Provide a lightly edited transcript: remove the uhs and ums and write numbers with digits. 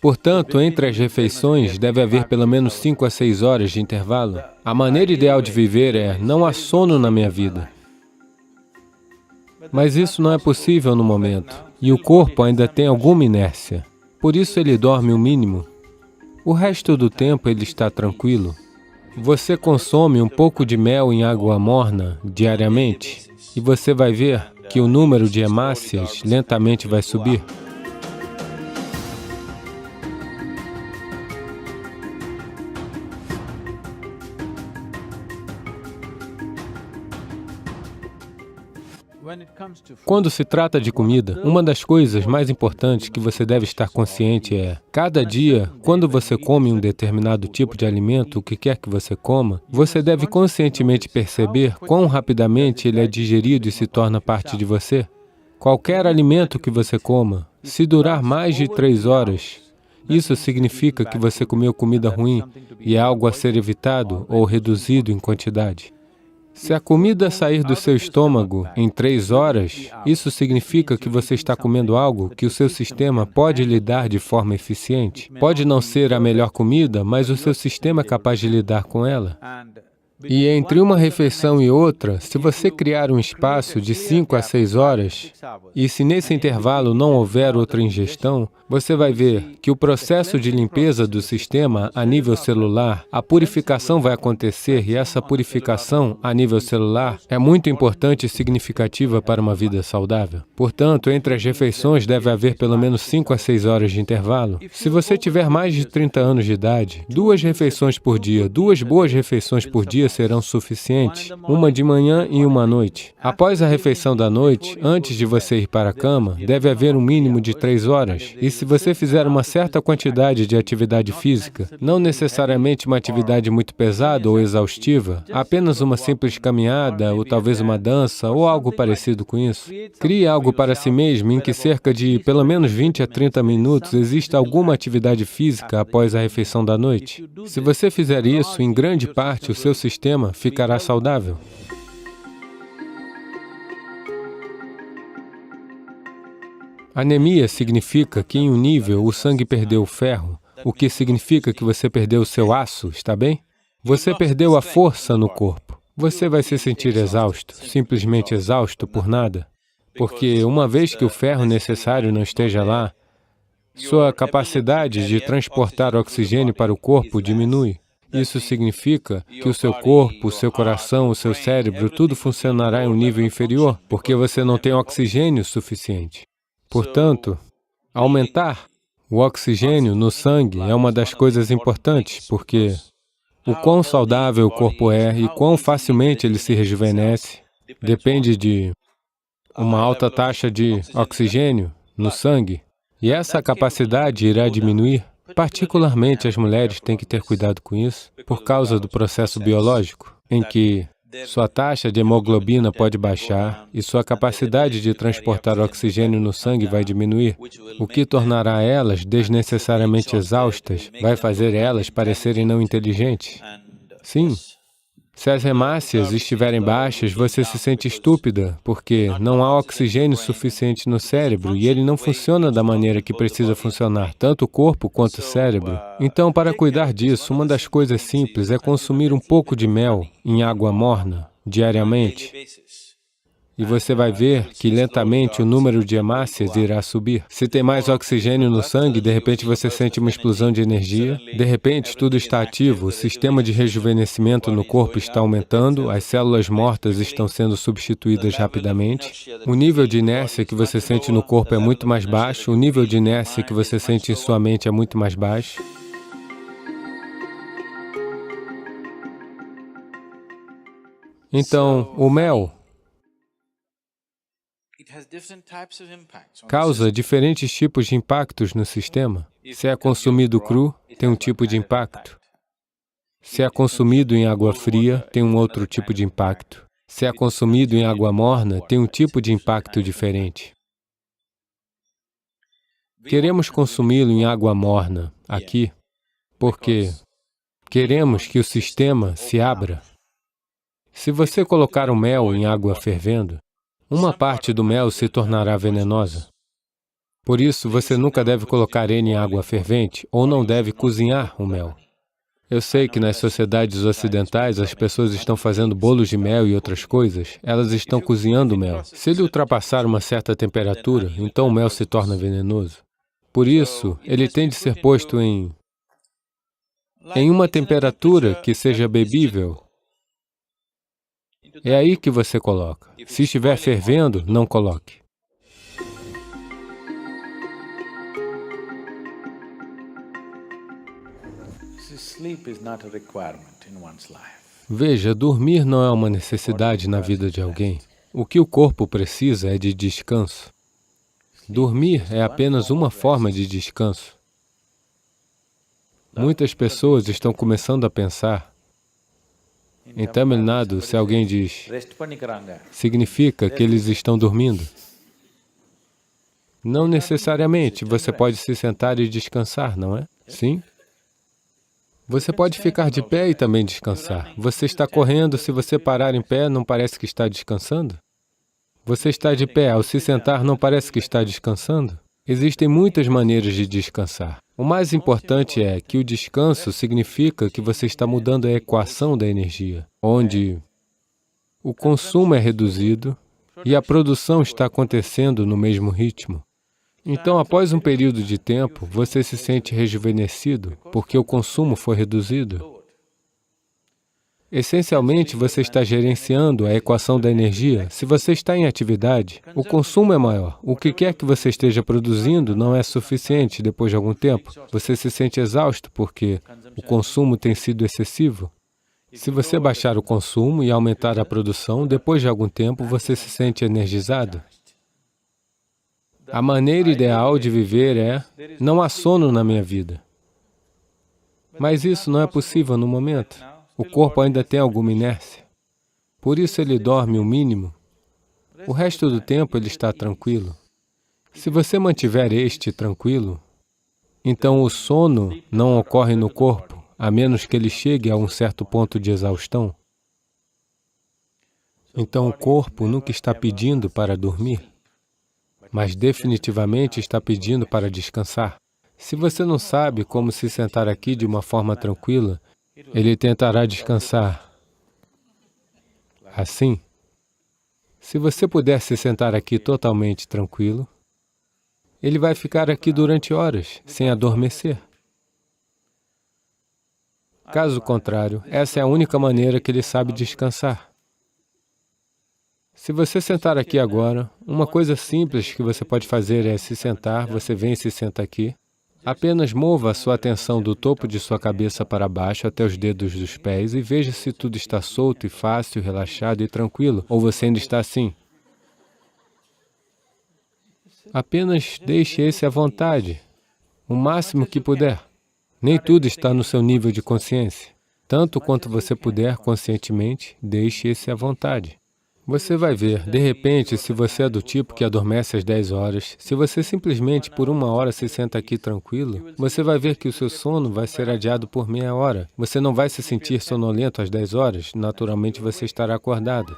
Portanto, entre as refeições, deve haver pelo menos 5 a 6 horas de intervalo. A maneira ideal de viver é: não há sono na minha vida. Mas isso não é possível no momento, e o corpo ainda tem alguma inércia. Por isso ele dorme o mínimo. O resto do tempo ele está tranquilo. Você consome um pouco de mel em água morna diariamente, e você vai ver que o número de hemácias lentamente vai subir. Quando se trata de comida, uma das coisas mais importantes que você deve estar consciente é: cada dia, quando você come um determinado tipo de alimento, o que quer que você coma, você deve conscientemente perceber quão rapidamente ele é digerido e se torna parte de você. Qualquer alimento que você coma, se durar mais de 3 horas, isso significa que você comeu comida ruim e é algo a ser evitado ou reduzido em quantidade. Se a comida sair do seu estômago em 3 horas, isso significa que você está comendo algo que o seu sistema pode lidar de forma eficiente. Pode não ser a melhor comida, mas o seu sistema é capaz de lidar com ela. E entre uma refeição e outra, se você criar um espaço de 5 a 6 horas, e se nesse intervalo não houver outra ingestão, você vai ver que o processo de limpeza do sistema a nível celular, a purificação vai acontecer, e essa purificação a nível celular é muito importante e significativa para uma vida saudável. Portanto, entre as refeições deve haver pelo menos 5 a 6 horas de intervalo. Se você tiver mais de 30 anos de idade, 2 refeições por dia, 2 boas refeições por dia serão suficientes, uma de manhã e uma à noite. Após a refeição da noite, antes de você ir para a cama, deve haver um mínimo de 3 horas. E se você fizer uma certa quantidade de atividade física, não necessariamente uma atividade muito pesada ou exaustiva, apenas uma simples caminhada, ou talvez uma dança, ou algo parecido com isso, crie algo para si mesmo em que cerca de pelo menos 20 a 30 minutos exista alguma atividade física após a refeição da noite. Se você fizer isso, em grande parte, o seu sistema ficará saudável. Anemia significa que em um nível o sangue perdeu o ferro, o que significa que você perdeu o seu aço, está bem? Você perdeu a força no corpo. Você vai se sentir exausto, simplesmente exausto por nada, porque uma vez que o ferro necessário não esteja lá, sua capacidade de transportar oxigênio para o corpo diminui. Isso significa que o seu corpo, o seu coração, o seu cérebro, tudo funcionará em um nível inferior, porque você não tem oxigênio suficiente. Portanto, aumentar o oxigênio no sangue é uma das coisas importantes, porque o quão saudável o corpo é e quão facilmente ele se rejuvenesce depende de uma alta taxa de oxigênio no sangue, e essa capacidade irá diminuir. Particularmente, as mulheres têm que ter cuidado com isso, por causa do processo biológico, em que sua taxa de hemoglobina pode baixar e sua capacidade de transportar oxigênio no sangue vai diminuir, o que tornará elas desnecessariamente exaustas, vai fazer elas parecerem não inteligentes. Sim. Se as hemácias estiverem baixas, você se sente estúpida, porque não há oxigênio suficiente no cérebro e ele não funciona da maneira que precisa funcionar, tanto o corpo quanto o cérebro. Então, para cuidar disso, uma das coisas simples é consumir um pouco de mel em água morna, diariamente. E você vai ver que lentamente o número de hemácias irá subir. Se tem mais oxigênio no sangue, de repente você sente uma explosão de energia, de repente tudo está ativo, o sistema de rejuvenescimento no corpo está aumentando, as células mortas estão sendo substituídas rapidamente, o nível de inércia que você sente no corpo é muito mais baixo, o nível de inércia que você sente em sua mente é muito mais baixo. Então, o mel causa diferentes tipos de impactos no sistema. Se é consumido cru, tem um tipo de impacto. Se é consumido em água fria, tem um outro tipo de impacto. Se é consumido em água morna, tem um tipo de impacto diferente. Queremos consumi-lo em água morna, aqui, porque queremos que o sistema se abra. Se você colocar o mel em água fervendo, uma parte do mel se tornará venenosa. Por isso, você nunca deve colocar ele em água fervente ou não deve cozinhar o mel. Eu sei que nas sociedades ocidentais as pessoas estão fazendo bolos de mel e outras coisas, elas estão cozinhando o mel. Se ele ultrapassar uma certa temperatura, então o mel se torna venenoso. Por isso, ele tem de ser posto em uma temperatura que seja bebível. É aí que você coloca. Se estiver fervendo, não coloque. Veja, dormir não é uma necessidade na vida de alguém. O que o corpo precisa é de descanso. Dormir é apenas uma forma de descanso. Muitas pessoas estão começando a pensar. Em Tamil Nadu, se alguém diz, significa que eles estão dormindo. Não necessariamente, você pode se sentar e descansar, não é? Sim? Você pode ficar de pé e também descansar. Você está correndo, se você parar em pé, não parece que está descansando? Você está de pé, ao se sentar, não parece que está descansando? Existem muitas maneiras de descansar. O mais importante é que o descanso significa que você está mudando a equação da energia, onde o consumo é reduzido e a produção está acontecendo no mesmo ritmo. Então, após um período de tempo, você se sente rejuvenescido, porque o consumo foi reduzido. Essencialmente, você está gerenciando a equação da energia. Se você está em atividade, o consumo é maior. O que quer que você esteja produzindo não é suficiente depois de algum tempo. Você se sente exausto porque o consumo tem sido excessivo. Se você baixar o consumo e aumentar a produção, depois de algum tempo, você se sente energizado. A maneira ideal de viver é, não há sono na minha vida. Mas isso não é possível no momento. O corpo ainda tem alguma inércia. Por isso ele dorme o mínimo. O resto do tempo ele está tranquilo. Se você mantiver este tranquilo, então o sono não ocorre no corpo, a menos que ele chegue a um certo ponto de exaustão. Então o corpo nunca está pedindo para dormir, mas definitivamente está pedindo para descansar. Se você não sabe como se sentar aqui de uma forma tranquila, ele tentará descansar assim. Se você puder se sentar aqui totalmente tranquilo, ele vai ficar aqui durante horas, sem adormecer. Caso contrário, essa é a única maneira que ele sabe descansar. Se você sentar aqui agora, uma coisa simples que você pode fazer é se sentar, você vem e se senta aqui. Apenas mova a sua atenção do topo de sua cabeça para baixo até os dedos dos pés e veja se tudo está solto e fácil, relaxado e tranquilo, ou você ainda está assim. Apenas deixe esse à vontade, o máximo que puder. Nem tudo está no seu nível de consciência. Tanto quanto você puder conscientemente, deixe esse à vontade. Você vai ver, de repente, se você é do tipo que adormece às 10 horas, se você simplesmente por 1 hora se senta aqui tranquilo, você vai ver que o seu sono vai ser adiado por meia hora. Você não vai se sentir sonolento às 10 horas, naturalmente você estará acordado.